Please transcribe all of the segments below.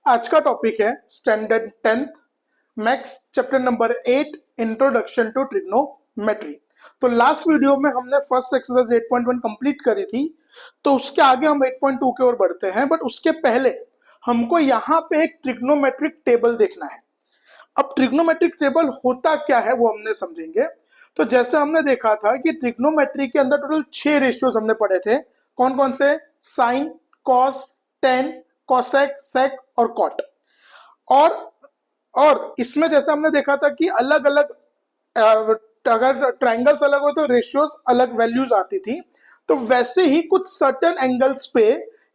आज का टॉपिक है standard 10th maths chapter number 8 introduction to trigonometry. तो लास्ट वीडियो में हमने फर्स्ट एक्सरसाइज 8.1 कंप्लीट करी थी, तो उसके आगे हम 8.2 की ओर बढ़ते हैं। बट उसके पहले हमको यहाँ पे एक ट्रिग्नोमेट्रिक टेबल देखना है। अब ट्रिग्नोमेट्रिक टेबल होता क्या है वो हमने समझेंगे। तो जैसे हमने देखा था कि ट्रिग्नोमेट्री के अंदर टोटल 6 रेशियोज हमने पढ़े थे। कौन कौन से? साइन, कॉस, टेन, कोसेक, सेक और कॉट। और इसमें जैसे हमने देखा था कि अलग अलग अगर ट्रायंगल्स अलग हो तो रेशियोज अलग वैल्यूज आती थी। तो वैसे ही कुछ सर्टेन एंगल्स पे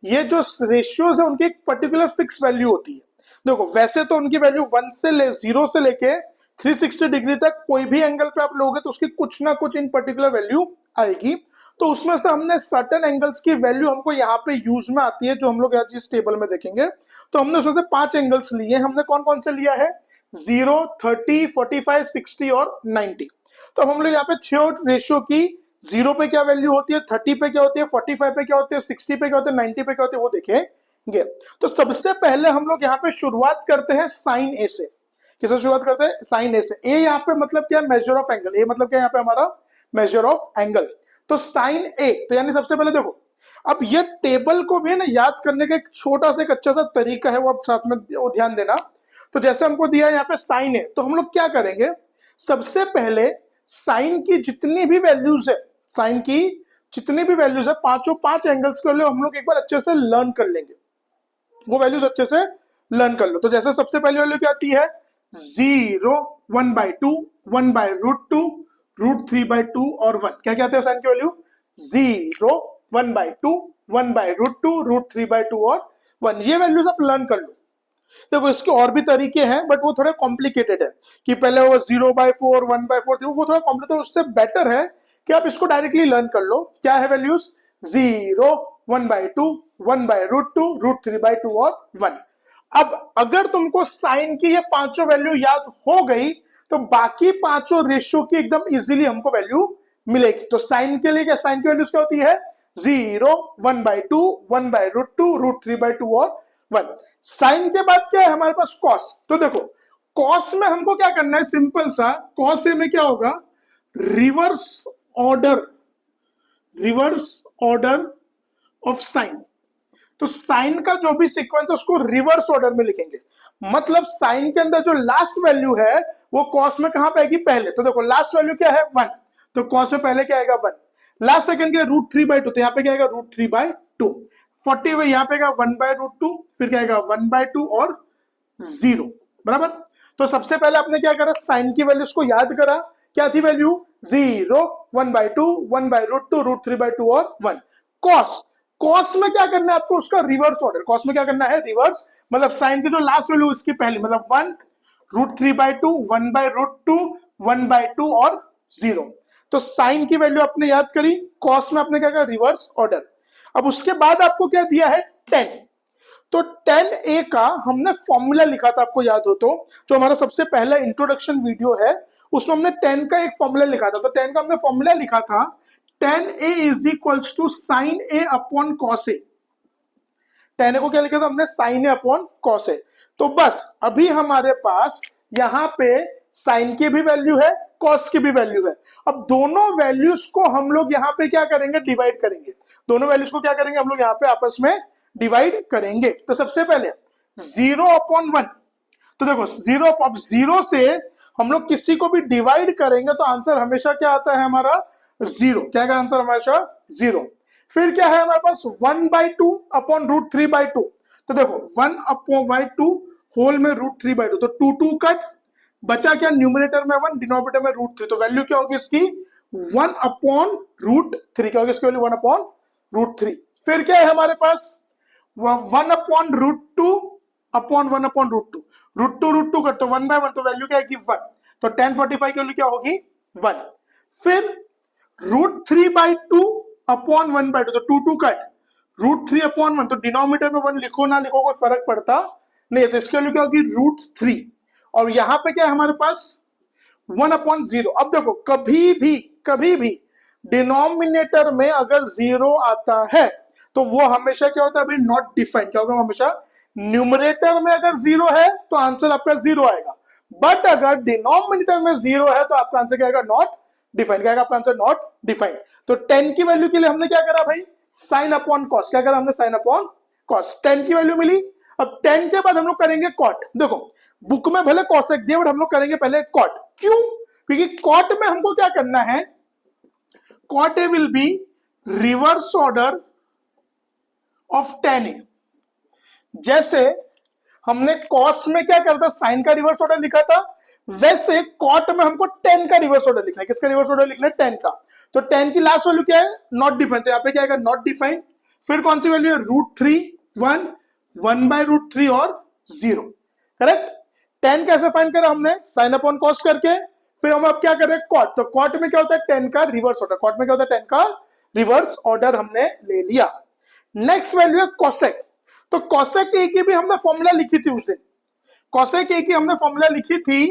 ये जो रेशियोज है उनकी एक पर्टिकुलर फिक्स वैल्यू होती है। देखो वैसे तो उनकी वैल्यू 0 से लेके 360 डिग्री तक कोई भी एंगल पे आप लोगे तो उसकी कुछ ना कुछ इन पर्टिकुलर वैल्यू आएगी। तो उसमें से हमने सर्टेन एंगल्स की वैल्यू हमको यहाँ पे यूज में आती है, जो हम लोग आज इस टेबल में देखेंगे। तो हमने उसमें से 5 एंगल्स लिए। हमने कौन कौन से लिया है? 0, 30, 45, 60 और 90। तो अब हम लोग यहाँ पे 6 रेशियो की 0 पे क्या वैल्यू होती है, 30 पे क्या होती है, 45 पे क्या होती है, 60 पे क्या होती है, 90 पे क्या होती है, वो देखेंगे। तो सबसे पहले हम लोग यहाँ पे शुरुआत करते हैं साइन ए से। किससे शुरुआत करते हैं? साइन ए से। ए यहाँ पे मतलब क्या है? Measure of angle. ए मतलब क्या है यहाँ पे हमारा? Measure of angle. तो साइन ए, तो यानी सबसे पहले देखो, अब ये टेबल को भी ना याद करने का एक छोटा सा एक अच्छा सा तरीका है, वो आप साथ में ध्यान देना। तो जैसे हमको दिया है यहाँ पे साइन ए, तो हम लोग क्या करेंगे? सबसे पहले साइन की जितनी भी वैल्यूज है, साइन की जितनी भी वैल्यूज है, पांचों 5 एंगल्स के लिए हम लोग एक बार अच्छे से लर्न कर लेंगे। वो वैल्यूज अच्छे से लर्न कर लो। तो जैसे सबसे पहली वैल्यू क्या आती है? 0, 1/2, 1/√2, √3/2 और 1। क्या कहते हैं साइन की वैल्यू? 0, 1/2, 1/√2, √3/2 और 1। ये वैल्यूज आप लर्न कर लो। देखो इसके और भी तरीके हैं बट वो थोड़े कॉम्प्लिकेटेड है कि पहले वो 0/4, 1/4 वो थोड़ा कॉम्प्लिकेटेड। उससे बेटर है कि आप इसको डायरेक्टली लर्न कर लो। क्या है वैल्यूज? 0, 1/2, 1/√2, √3/2 और 1। अब अगर तुमको साइन की ये पांचों वैल्यू याद हो गई तो बाकी पांचों रेशियो की एकदम इजीली हमको वैल्यू मिलेगी। तो साइन के लिए क्या? साइन की वैल्यूज क्या होती है? 0, 1/2, 1/√2, √3/2 और 1। साइन के बाद क्या है हमारे पास? कॉस। तो देखो कॉस में हमको क्या करना है? सिंपल सा, कॉस ए में क्या होगा? Reverse order of sine. तो साइन का जो भी सीक्वेंस है उसको रिवर्स ऑर्डर में लिखेंगे। मतलब साइन के अंदर जो लास्ट वैल्यू है वो कॉस में कहां पे आएगी? पहले। तो देखो लास्ट वैल्यू क्या है? 1। तो कॉस में पहले क्या आएगा? 1। लास्ट सेकंड क्या? √3/2। तो यहाँ पे क्या आएगा? √3/2। 40 यहाँ पे क्या? 1/√2, फिर क्या आएगा? 1/2 और 0। बराबर। तो सबसे पहले आपने क्या करा? साइन की वैल्यूज को याद करा। क्या थी वैल्यू? 0, 1/2, 1/√2, √3/2 और 1। कॉस में क्या करना है आपको? उसका रिवर्स ऑर्डर। कॉस में क्या करना है? रिवर्स। मतलब साइन की जो लास्ट वैल्यू उसकी पहली, मतलब 1, √3/2, 1/√2, 1/2 और 0। तो साइन की वैल्यू आपने याद करी, कॉस में आपने क्या करा? Reverse order. अब उसके बाद आपको क्या दिया है? 10। तो 10a का हमने फॉर्मूला लिखा था, आपको याद हो तो, जो हमारा सबसे पहला इंट्रोडक्शन वीडियो है उसमें हमने 10 का एक फॉर्मूला लिखा था। तो 10 का हमने फॉर्मूला लिखा था 10a is equals to sine A upon cos A. 10a को क्या लिखा था हमने? Sine A upon cos A. तो बस अभी हमारे पास यहाँ पे साइन की भी वैल्यू है, कॉस की भी वैल्यू है। अब दोनों वैल्यूज को हम लोग यहाँ पे क्या करेंगे? डिवाइड करेंगे। दोनों वैल्यूज को क्या करेंगे हम लोग? यहाँ पे आपस में डिवाइड करेंगे। तो सबसे पहले 0/1। तो देखो 0 से हम लोग किसी को भी डिवाइड करेंगे तो आंसर हमेशा क्या आता है हमारा? 0। क्या का आंसर? हमेशा 0। फिर क्या है हमारे पास? 1/2 अपॉन √3/2। तो देखो 1/2 होल में √3/2, तो 2 कट, बचा क्या? न्यूमरेटर में 1, डिनोमिनेटर में √3। तो वैल्यू क्या होगी इसकी? 1/√3। क्या होगी इसकी वैल्यू? 1/√3। फिर क्या है हमारे पास? 1/√2 अपॉन 1/√2। √2 कर तो 1/1, तो वैल्यू क्या आएगी? 1। तो 1045 की वैल्यू क्या होगी? 1। फिर √3/2 अपॉन 1/2, तो 2 कट, √3/1। तो डिनोमिनेटर में 1 लिखो ना लिखो कोई फर्क पड़ता नहीं। तो इसकी वैल्यू क्या होगी? √3। और यहां पे क्या है हमारे पास? 1/0। अब देखो कभी भी डिनोमिनेटर में अगर 0 आता है तो वो हमेशा क्या होता है? अभी नॉट डिफाइंड। क्या होगा? हमेशा न्यूमरेटर में अगर जीरो है तो आंसर आपका जीरो आएगा, बट अगर डिनोमिनेटर में जीरो है तो आपका आंसर क्या आएगा, नॉट डिफाइंड। क्या आएगा आपका आंसर, नॉट डिफाइंड। तो 10 की वैल्यू के लिए हमने क्या करा भाई, साइन अपॉन कॉस। क्या करा हमने, साइन अपॉन कॉस। 10 की वैल्यू मिली। अब 10 के बाद हम लोग करेंगे कॉट। देखो बुक में भले कॉसेक दिया बट हम लोग करेंगे पहले कॉट। क्यों, क्योंकि कॉट में हमको क्या करना है, cot A will be reverse order of tan A. जैसे हमने कॉस में क्या करता, साइन का रिवर्स ऑर्डर लिखा था, वैसे कॉट में हमको tan का रिवर्स ऑर्डर लिखना है। किसका रिवर्स ऑर्डर लिखना है, tan का। तो tan की लास्ट वैल्यू क्या है, नॉट डिफाइंड। तो यहाँ पे क्या आएगा, नॉट डिफाइंड। फिर कौन सी वैल्यू है, √3 1 1/√3 और 0, करेक्ट। tan कैसे फाइंड करा हमने, साइन अपॉन कॉस करके। फिर हम अब क्या कर रहे हैं, कॉट। तो कॉट में क्या होता है, tan का रिवर्स ऑर्डर। कॉट में क्या होता है, tan का रिवर्स ऑर्डर हमने ले लिया। नेक्स्ट वैल्यू है कोसेक। तो कोसेक ए की भी हमने फॉर्मूला लिखी थी उस दिन। कोसेक ए की हमने फॉर्मूला लिखी थी,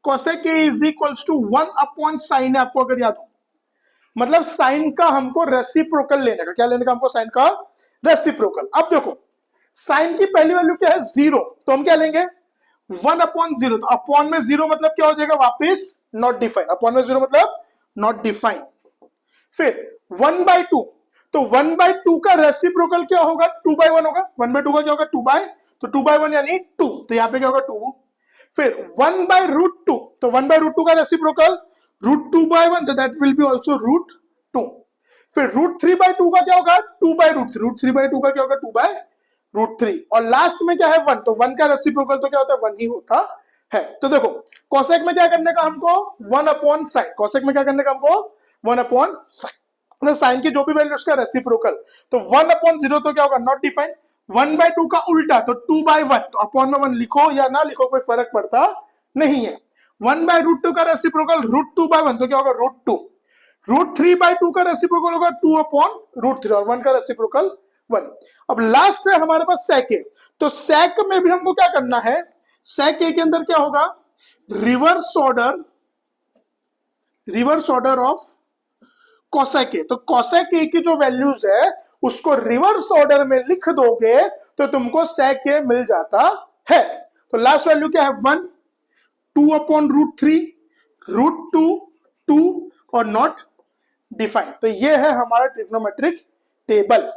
cosec A is equals to 1/sin, आपको अगर याद हो। मतलब साइन का हमको रेसिप्रोकल लेने का। क्या लेने का हमको, साइन का रेसिप्रोकल। अब देखो साइन की पहली वैल्यू क्या है, 0, तो हम क्या लेंगे 1/0। तो अपॉन में 0 मतलब क्या हो जाएगा, वापिस नॉट डिफाइंड। अपॉन में 0 मतलब नॉट डिफाइंड। फिर 1/2, तो 1/2 का रेसिप्रोकल क्या होगा, 2/1 होगा। 1/2 का क्या होगा, 2/, तो 2/1 यानी 2, तो यहाँ पे क्या होगा 2। फिर 1/√2, तो 1/√2 का रेसिप्रोकल √2/1, तो दैट विल बी ऑल्सो √2। फिर √3/2 का क्या होगा, 2/√3। √3/2 का क्या होगा, 2/√3। और लास्ट में क्या है 1, तो 1 का रेसिप्रोकल तो क्या होता है, 1 ही होता है। तो देखो कोसेक में क्या करने का हमको, 1/sin। कोसेक में क्या करने का हमको, 1/sin। साइन की जो भी वैल्यू उसका रेसिप्रोकल। तो 1/0 तो क्या होगा, नॉट डिफाइंड। 1/2 का उल्टा तो 2/1, तो अपॉन में 1 लिखो या ना लिखो कोई फर्क पड़ता नहीं है। 1/√2 का रेसिप्रोकल √2/1, तो क्या होगा √2। √3/2 का रेसिप्रोकल होगा 2/√3, और 1 का रेसिप्रोकल 1। अब लास्ट है हमारे पास sec a। तो sec में भी हमको क्या करना है, sec a के अंदर क्या होगा, रिवर्स ऑर्डर ऑफ कोसेक ए। तो कोसेक ए की जो वैल्यूज है उसको रिवर्स ऑर्डर में लिख दोगे तो तुमको sec a मिल जाता है। तो लास्ट वैल्यू क्या है, 1, 2/√3, √2, 2 और नॉट डिफाइंड। तो ये है हमारा ट्रिग्नोमेट्रिक टेबल।